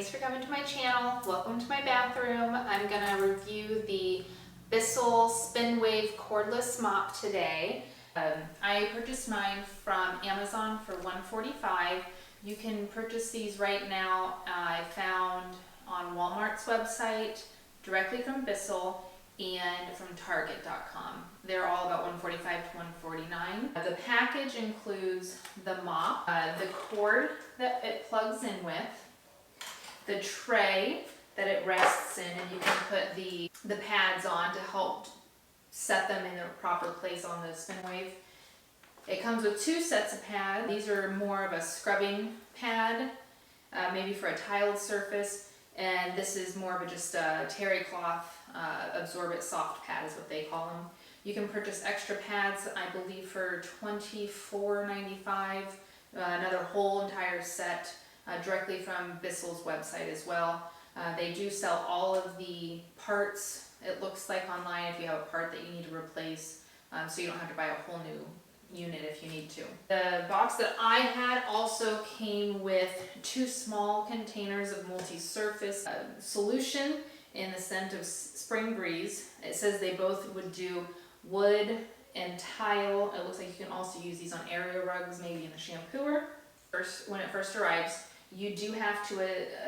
thanks for coming to my channel. Welcome to my bathroom. I'm gonna review the Bissell Spinwave cordless mop today. I purchased mine from Amazon for $145. You can purchase these right now. I found on Walmart's website, directly from Bissell, and from Target.com. They're all about $145 to $149. The package includes the mop, the cord that it plugs in with, the tray that it rests in, and you can put the pads on to help set them in the proper place on the Spinwave. It comes with two sets of pads. These are more of a scrubbing pad, maybe for a tiled surface, and this is more of just a terry cloth absorbent soft pad is what they call them. You can purchase extra pads, I believe, for $24.95, another whole entire set directly from Bissell's website as well. They do sell all of the parts, it looks like, online if you have a part that you need to replace, so you don't have to buy a whole new unit if you need to. The box that I had also came with two small containers of multi-surface solution in the scent of Spring Breeze. It says they both would do wood and tile. It looks like you can also use these on area rugs, maybe in the shampooer. When it first arrives, you do have to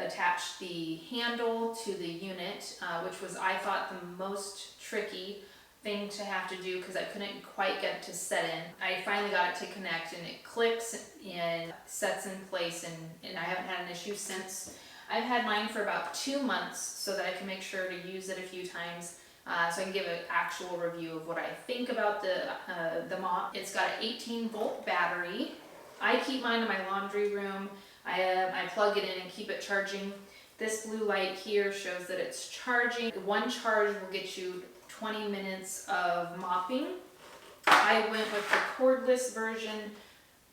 attach the handle to the unit, which was, I thought, the most tricky thing to have to do because I couldn't quite get it to set in. I finally got it to connect, and it clicks and sets in place, and I haven't had an issue since. I've had mine for about 2 months so that I can make sure to use it a few times, so I can give an actual review of what I think about the mop. It's got an 18-volt battery. I keep mine in my laundry room. I plug it in and keep it charging. This blue light here shows that it's charging. One charge will get you 20 minutes of mopping. I went with the cordless version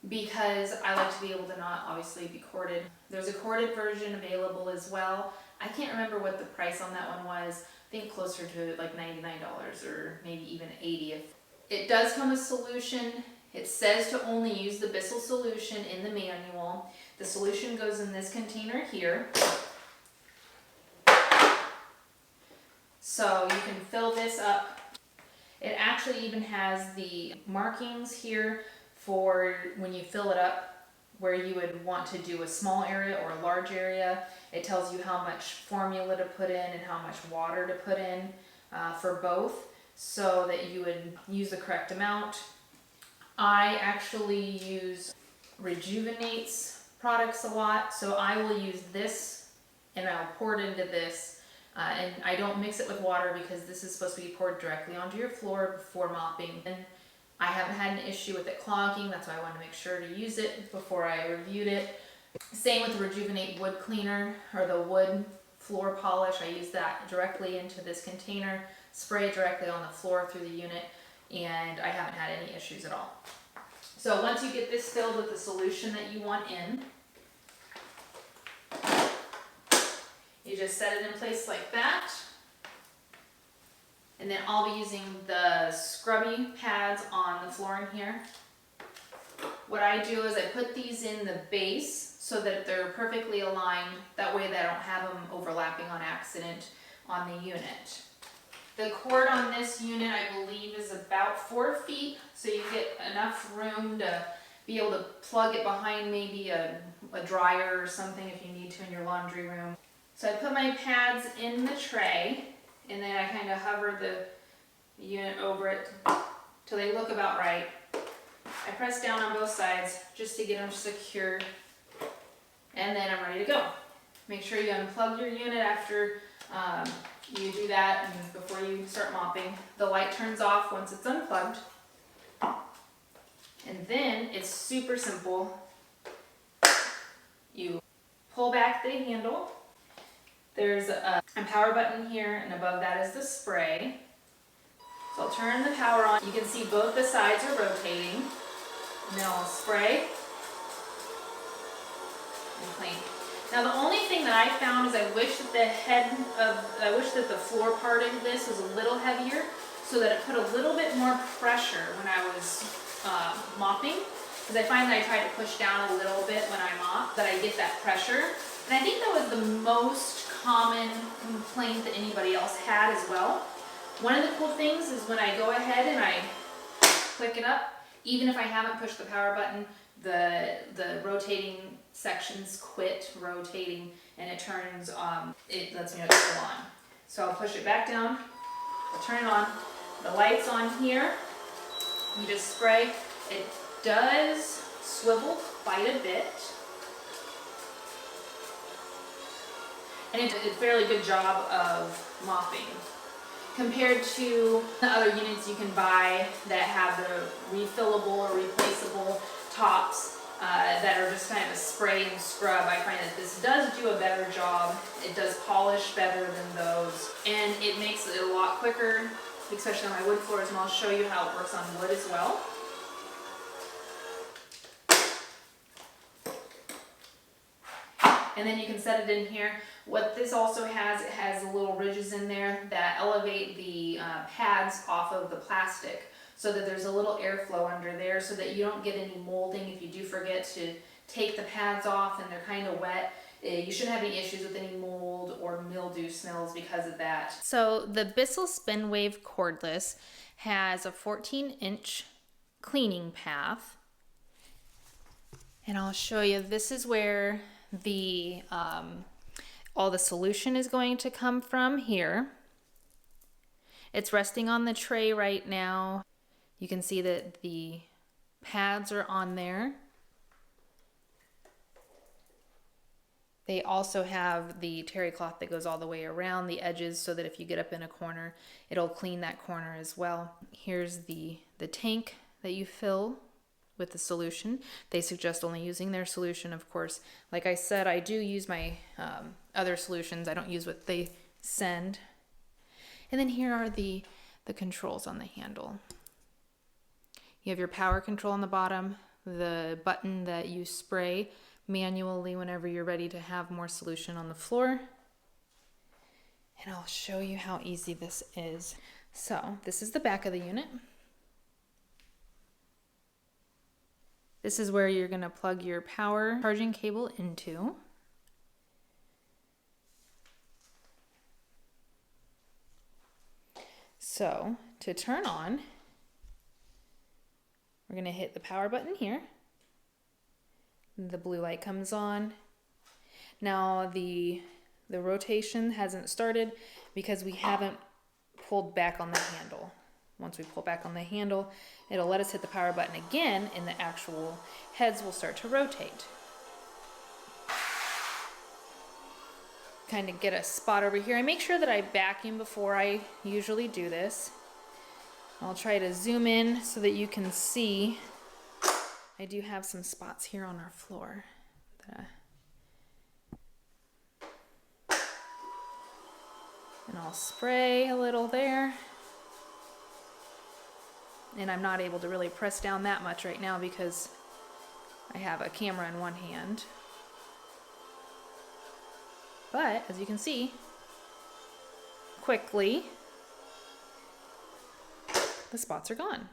because I like to be able to not obviously be corded. There's a corded version available as well. I can't remember what the price on that one was. I think closer to like $99 or maybe even $80. It does come with solution. It says to only use the Bissell solution in the manual. The solution goes in this container here. So you can fill this up. It actually even has the markings here for when you fill it up, where you would want to do a small area or a large area. It tells you how much formula to put in and how much water to put in for both, so that you would use the correct amount. I actually use Rejuvenate's products a lot, so I will use this and I'll pour it into this, and I don't mix it with water because this is supposed to be poured directly onto your floor before mopping. And I haven't had an issue with it clogging. That's why I wanted to make sure to use it before I reviewed it. Same with the Rejuvenate wood cleaner, or the wood floor polish. I use that directly into this container, spray it directly on the floor through the unit, and I haven't had any issues at all. So once you get this filled with the solution that you want in, you just set it in place like that. And then I'll be using the scrubby pads on the floor in here. What I do is I put these in the base so that they're perfectly aligned. That way they don't have them overlapping on accident on the unit. The cord on this unit, I believe, is about 4 feet, so you get enough room to be able to plug it behind maybe a dryer or something if you need to in your laundry room. So I put my pads in the tray, and then I kind of hover the unit over it till they look about right. I press down on both sides just to get them secure, and then I'm ready to go. Make sure you unplug your unit after you do that, and before you start mopping. The light turns off once it's unplugged. And then it's super simple. You pull back the handle. There's a power button here, and above that is the spray. So I'll turn the power on. You can see both the sides are rotating. And then I'll spray and clean. Now the only thing that I found is I wish that the floor part of this was a little heavier, so that it put a little bit more pressure when I was mopping. because I find that I try to push down a little bit when I mop, that I get that pressure. And I think that was the most common complaint that anybody else had as well. One of the cool things is when I go ahead and I click it up, even if I haven't pushed the power button, the rotating sections quit rotating and it turns it lets me know it's still on. So I'll push it back down, I'll turn it on. The light's on here. You just spray. It does swivel quite a bit. And it did a fairly good job of mopping. Compared to the other units you can buy that have the refillable or replaceable tops that are just kind of a spray and scrub, I find that this does do a better job. It does polish better than those, and it makes it a lot quicker, especially on my wood floors, and I'll show you how it works on wood as well. And then you can set it in here. What this also has, it has little ridges in there that elevate the pads off of the plastic so that there's a little airflow under there so that you don't get any molding if you do forget to take the pads off and they're kind of wet. You shouldn't have any issues with any mold or mildew smells because of that. So the Bissell Spinwave Cordless has a 14-inch cleaning path. And I'll show you, this is where the all the solution is going to come from here. It's resting on the tray right now. You can see that the pads are on there. They also have the terry cloth that goes all the way around the edges so that if you get up in a corner, it'll clean that corner as well. Here's the tank that you fill with the solution. They suggest only using their solution, of course. Like I said, I do use my other solutions. I don't use what they send. And then here are the controls on the handle. You have your power control on the bottom, the button that you spray manually whenever you're ready to have more solution on the floor. And I'll show you how easy this is. So this is the back of the unit. This is where you're going to plug your power charging cable into. So to turn on, we're going to hit the power button here. The blue light comes on. Now the rotation hasn't started because we haven't pulled back on the handle. Once we pull back on the handle, it'll let us hit the power button again and the actual heads will start to rotate. Kind of get a spot over here. I make sure that I vacuum before I usually do this. I'll try to zoom in so that you can see. I do have some spots here on our floor. And I'll spray a little there. And I'm not able to really press down that much right now because I have a camera in one hand. But as you can see, quickly, the spots are gone.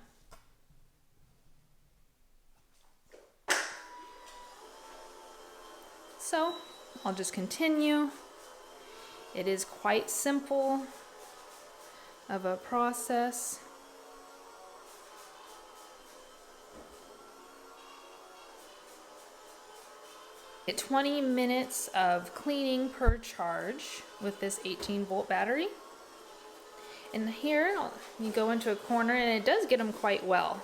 So I'll just continue. It is quite simple of a process. Get 20 minutes of cleaning per charge with this 18-volt battery. And here you go into a corner and it does get them quite well.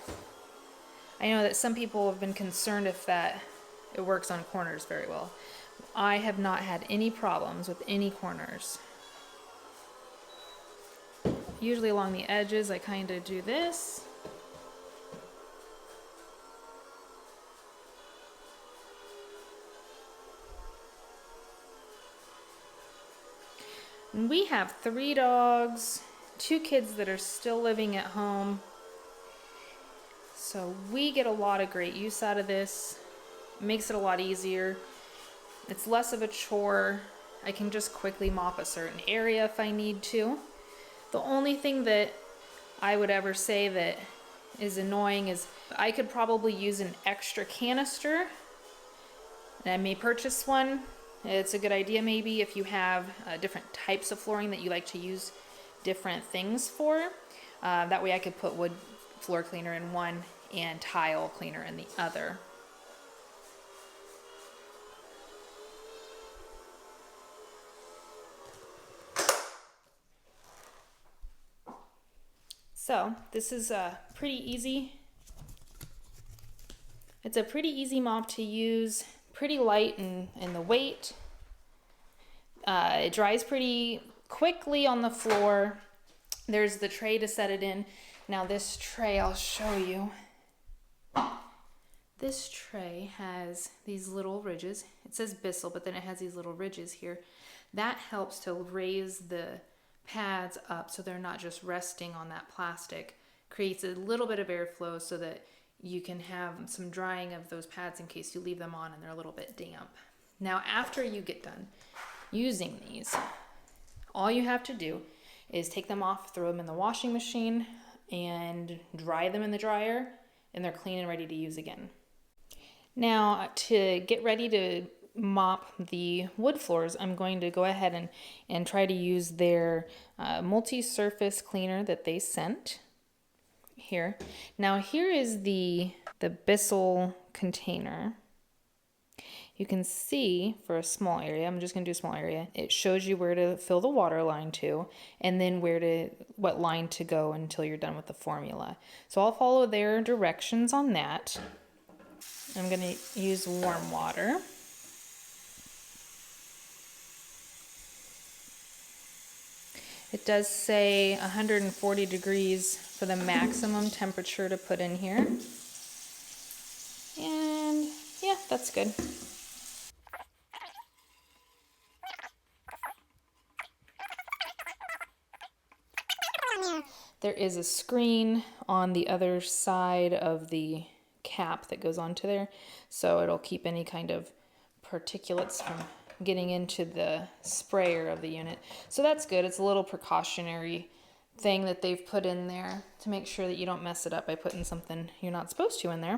I know that some people have been concerned if that it works on corners very well. I have not had any problems with any corners. Usually along the edges I kind of do this. And we have 3 dogs, 2 kids that are still living at home. So we get a lot of great use out of this. It makes it a lot easier. It's less of a chore. I can just quickly mop a certain area if I need to. The only thing that I would ever say that is annoying is I could probably use an extra canister, and I may purchase one. It's a good idea maybe if you have different types of flooring that you like to use different things for. That way I could put wood floor cleaner in one and tile cleaner in the other. So this is pretty easy. It's a pretty easy mop to use, pretty light in the weight. It dries pretty quickly on the floor. There's the tray to set it in. Now this tray, I'll show you. This tray has these little ridges. It says Bissell, but then it has these little ridges here. That helps to raise the pads up so they're not just resting on that plastic. Creates a little bit of airflow so that you can have some drying of those pads in case you leave them on and they're a little bit damp. Now after you get done using these, all you have to do is take them off, throw them in the washing machine, and dry them in the dryer, and they're clean and ready to use again. Now to get ready to mop the wood floors, I'm going to go ahead and try to use their multi-surface cleaner that they sent here. Now here is the Bissell container. You can see for a small area, I'm just going to do a small area, it shows you where to fill the water line to, and then what line to go until you're done with the formula. So I'll follow their directions on that. I'm going to use warm water. It does say 140 degrees for the maximum temperature to put in here. And yeah, that's good. There is a screen on the other side of the cap that goes onto there, so it'll keep any kind of particulates from getting into the sprayer of the unit. So that's good. It's a little precautionary thing that they've put in there to make sure that you don't mess it up by putting something you're not supposed to in there.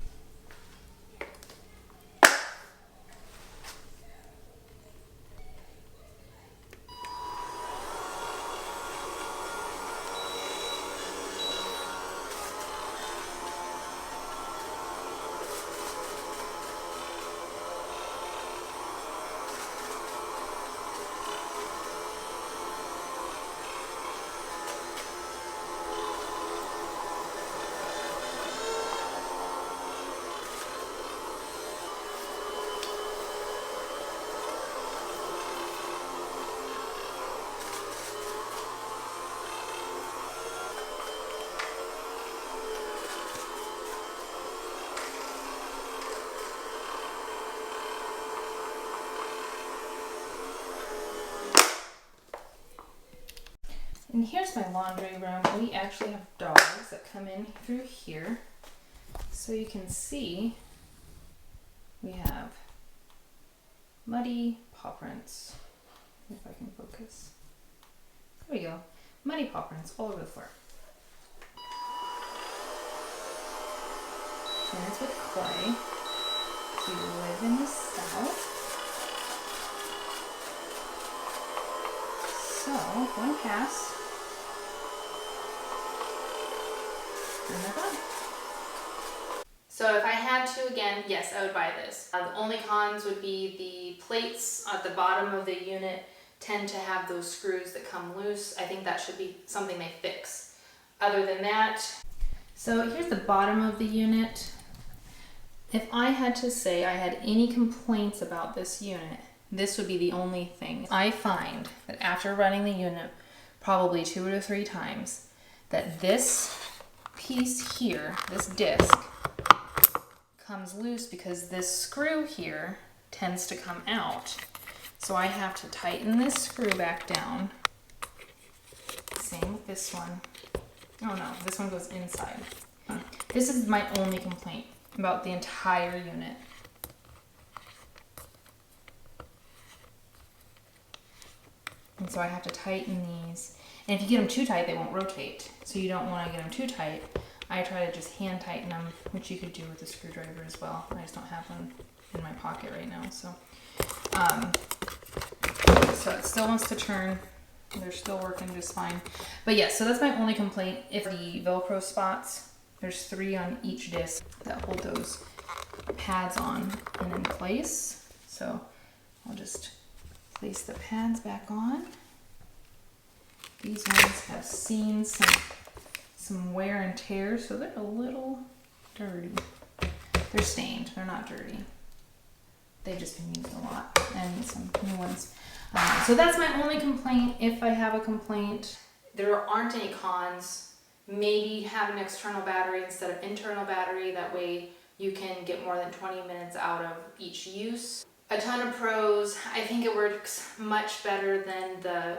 And here's my laundry room. We actually have dogs that come in through here. So you can see we have muddy paw prints. If I can focus. There we go. Muddy paw prints all over the floor. And it's with clay. So you live in the south. So, one pass. And they're gone. So if I had to again, yes, I would buy this. The only cons would be the plates at the bottom of the unit tend to have those screws that come loose. I think that should be something they fix. Other than that, so here's the bottom of the unit. If I had to say I had any complaints about this unit, this would be the only thing. I find that after running the unit probably 2 to 3 times, that this piece here, this disc, comes loose because this screw here tends to come out. So I have to tighten this screw back down. Same with this one. Oh no, this one goes inside. This is my only complaint about the entire unit. And so I have to tighten these. And if you get them too tight, they won't rotate. So you don't want to get them too tight. I try to just hand tighten them, which you could do with a screwdriver as well. I just don't have one in my pocket right now, so. So it still wants to turn. They're still working just fine. But yeah, so that's my only complaint. If the Velcro spots, there's 3 on each disc that hold those pads on and in place. So I'll just place the pads back on. These ones have seen some wear and tear, so they're a little dirty. They're stained, they're not dirty. They've just been used a lot, and some new ones. So that's my only complaint. If I have a complaint, there aren't any cons. Maybe have an external battery instead of internal battery. That way you can get more than 20 minutes out of each use. A ton of pros. I think it works much better than the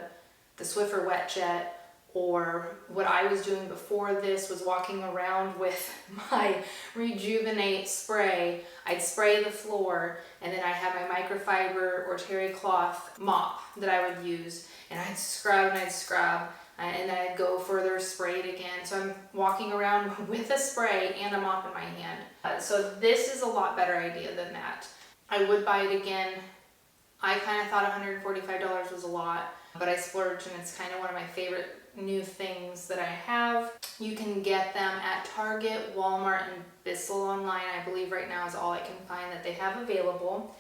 Swiffer Wet Jet, or what I was doing before this was walking around with my Rejuvenate spray. I'd spray the floor, and then I had my microfiber or terry cloth mop that I would use, and I'd scrub and I'd scrub, and then I'd go further, spray it again. So I'm walking around with a spray and a mop in my hand. So this is a lot better idea than that. I would buy it again. I kind of thought $145 was a lot, but I splurged, and it's kind of one of my favorite new things that I have. You can get them at Target, Walmart, and Bissell online. I believe right now is all I can find that they have available.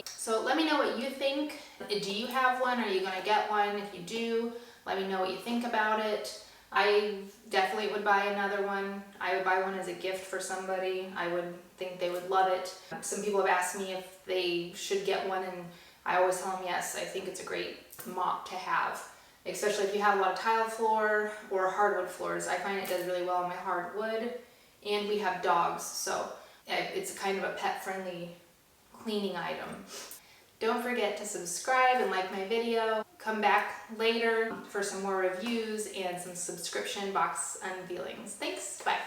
So let me know what you think. Do you have one? Are you going to get one? If you do, let me know what you think about it. I definitely would buy another one. I would buy one as a gift for somebody. I would think they would love it. Some people have asked me if they should get one, and I always tell them yes. I think it's a great mop to have, especially if you have a lot of tile floor or hardwood floors. I find it does really well on my hardwood, and we have dogs, so it's kind of a pet-friendly cleaning item. Don't forget to subscribe and like my video. Come back later for some more reviews and some subscription box unveilings. Thanks, bye.